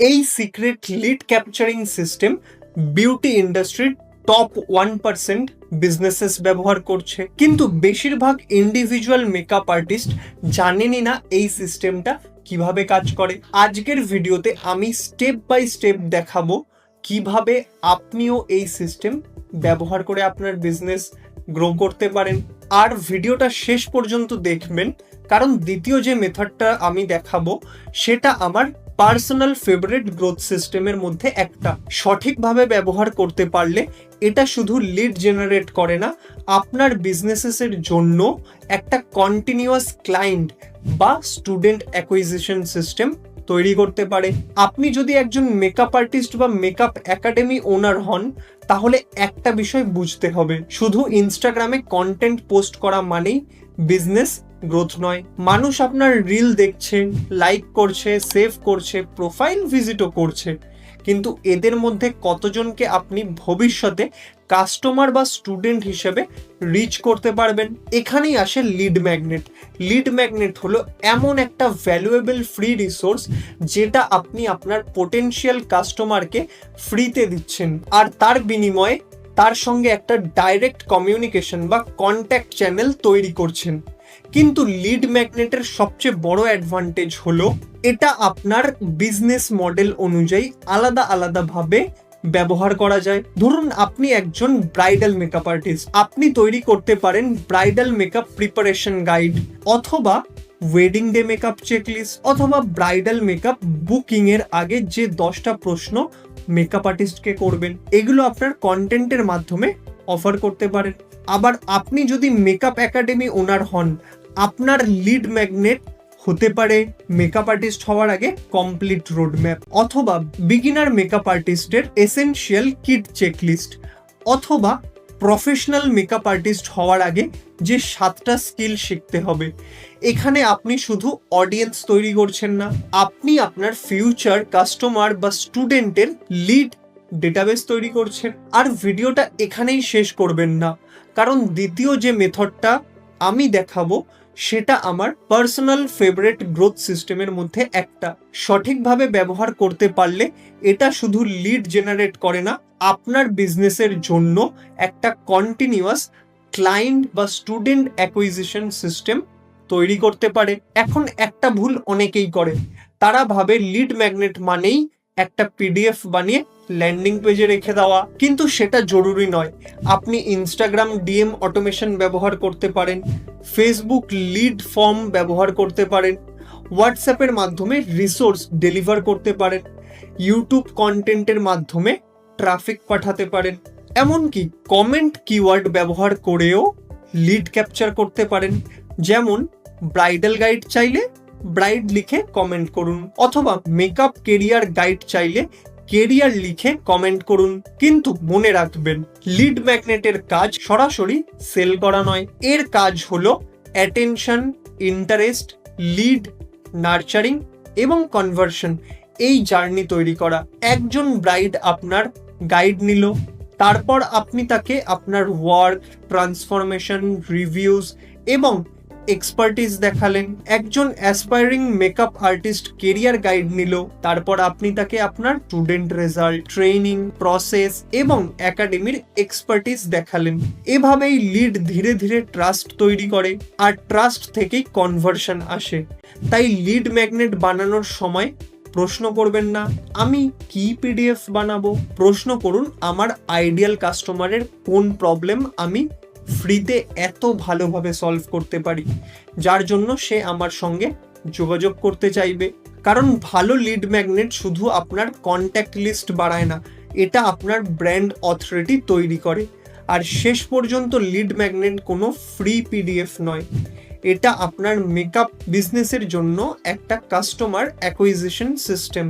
এই secret lead capturing system beauty ইন্ডাস্ট্রির top 1% businesses ব্যবহার করছে, কিন্তু বেশিরভাগ ইন্ডিভিজুয়াল মেকআপ আর্টিস্ট জানেনই না এই সিস্টেমটা কিভাবে কাজ করে। আজকের ভিডিওতে আমি স্টেপ বাই স্টেপ দেখাবো কিভাবে আপনিও এই সিস্টেম ব্যবহার করে আপনার বিজনেস গ্রো করতে পারেন। আর ভিডিওটা শেষ পর্যন্ত দেখবেন, কারণ দ্বিতীয় যে মেথডটা আমি দেখাবো সেটা আমার পার্সোনাল ফেভারিট গ্রোথ সিস্টেমের মধ্যে একটা। সঠিকভাবে ব্যবহার করতে পারলে এটা শুধু লিড জেনারেট করে না, আপনার বিজনেসেসের জন্য একটা কন্টিনিউয়াস ক্লায়েন্ট বা স্টুডেন্ট অ্যাকুইজিশন সিস্টেম তৈরি করতে পারে। আপনি যদি একজন মেকআপ আর্টিস্ট বা মেকআপ একাডেমি ওনার হন, তাহলে একটা বিষয় বুঝতে হবে, শুধু ইনস্টাগ্রামে কন্টেন্ট পোস্ট করা মানেই বিজনেস গ্রোথ নয়। মানুষ আপনার রিল দেখছে, লাইক করছে, সেভ করছে, প্রোফাইল ভিজিটও করছে, কিন্তু এদের মধ্যে কতজনকে আপনি ভবিষ্যতে কাস্টমার বা স্টুডেন্ট হিসেবে রিচ করতে পারবেন? এখানেই আসে লিড ম্যাগনেট। লিড ম্যাগনেট হলো এমন একটা ভ্যালুয়েবল ফ্রি রিসোর্স যেটা আপনি আপনার পোটেনশিয়াল কাস্টমারকে ফ্রিতে দিচ্ছেন, আর তার বিনিময়ে তার সঙ্গে একটা ডাইরেক্ট কমিউনিকেশন বা কন্ট্যাক্ট চ্যানেল তৈরি করছেন। কিন্তু লিড ম্যাগনেটের সবচেয়ে বড় অ্যাডভান্টেজ হলো এটা আপনার বিজনেস মডেল অনুযায়ী আলাদা আলাদাভাবে ব্যবহার করা যায়। ধরুন আপনি একজন ব্রাইডাল মেকআপ আর্টিস্ট, আপনি তৈরি করতে পারেন ব্রাইডাল মেকআপ প্রিপারেশন গাইড, অথবা ওয়েডিং ডে মেকআপ চেকলিস্ট, অথবা ব্রাইডাল মেকআপ বুকিং এর আগে যে 10টা প্রশ্ন মেকআপ আর্টিস্টকে করবেন, এগুলো আপনার কন্টেন্টের মাধ্যমে অফার করতে পারেন। আবার আপনি যদি মেকআপ একাডেমি ওনার হন, আপনার লিড ম্যাগনেট হতে পারে মেকআপ আর্টিস্ট হওয়ার আগে কমপ্লিট রোডম্যাপ, অথবা বিগিনার মেকআপ আর্টিস্টের এসেনশিয়াল কিট চেকলিস্ট, অথবা প্রফেশনাল মেকআপ আর্টিস্ট হওয়ার আগে যে 7টা স্কিল শিখতে হবে। এখানে আপনি শুধু অডিয়েন্স তৈরি করছেন না, আপনি আপনার ফিউচার কাস্টমার বা স্টুডেন্টের লিড ডেটাবেস তৈরি করছেন। আর ভিডিওটা এখানেই শেষ করবেন না, কারণ দ্বিতীয় যে মেথডটা আমি দেখাবো সেটা আমার পার্সোনাল ফেভারিট গ্রোথ সিস্টেমের মধ্যে একটা। সঠিকভাবে ব্যবহার করতে পারলে এটা শুধু লিড জেনারেট করে না, আপনার বিজনেসের জন্য একটা কন্টিনিউয়াস ক্লায়েন্ট বা স্টুডেন্ট অ্যাকুইজিশন সিস্টেম তৈরি করতে পারে। এখন একটা ভুল অনেকেই করে, তারা ভাবে লিড ম্যাগনেট মানেই একটা পিডিএফ বানিয়ে ল্যান্ডিং পেজে রেখে দেওয়া, কিন্তু সেটা জরুরি নয়। আপনি ইনস্টাগ্রাম ডিএম অটোমেশন ব্যবহার করতে পারেন, ফেসবুক লিড ফর্ম ব্যবহার করতে পারেন, হোয়াটসঅ্যাপের মাধ্যমে রিসোর্স ডেলিভার করতে পারেন, ইউটিউব কন্টেন্টের মাধ্যমে ট্রাফিক পাঠাতে পারেন, এমনকি কমেন্ট কিওয়ার্ড ব্যবহার করেও লিড ক্যাপচার করতে পারেন। যেমন ব্রাইডাল গাইড চাইলে ব্রাইড লিখে কমেন্ট করুন, অথবা মেকআপ কেরিয়ার গাইড চাইলে কেরিয়ার লিখে কমেন্ট করুন। কিন্তু মনে রাখবেন, লিড ম্যাগনেটের কাজ সরাসরি সেল করা নয়, এর কাজ হলো অ্যাটেনশন, ইন্টারেস্ট, লিড নার্চারিং এবং কনভার্সন, এই জার্নি তৈরি করা। একজন ব্রাইড আপনার গাইড নিল, তারপর আপনি তাকে আপনার ওয়ার্ক, ট্রান্সফরমেশন, রিভিউজ এবং এক্সপার্টিস দেখালেন। একজন aspiring makeup artist career guide নিল, তারপর আপনি তাকে আপনার স্টুডেন্ট রেজাল্ট, ট্রেনিং প্রসেস এবং একাডেমির এক্সপার্টিস দেখালেন। এভাবেই লিড ধীরে ধীরে ট্রাস্ট তৈরি করে, আর ট্রাস্ট থেকেই কনভার্সন আসে। তাই লিড ম্যাগনেট বানানোর সময় প্রশ্ন করবেন না আমি কি পিডিএফ বানাবো, প্রশ্ন করুন আমার আইডিয়াল কাস্টমারের কোন প্রবলেম আমি ফ্রিতে এত ভালোভাবে সলভ করতে পারি, যার জন্য সে আমার সঙ্গে যোগাযোগ করতে চাইবে। কারণ ভালো লিড ম্যাগনেট শুধু আপনার কন্ট্যাক্ট লিস্ট বাড়ায় না, এটা আপনার ব্র্যান্ড অথরিটি তৈরি করে। আর শেষ পর্যন্ত লিড ম্যাগনেট কোনো ফ্রি পিডিএফ নয়, এটা আপনার মেকআপ বিজনেসের জন্য একটা কাস্টমার অ্যাকুইজিশন সিস্টেম।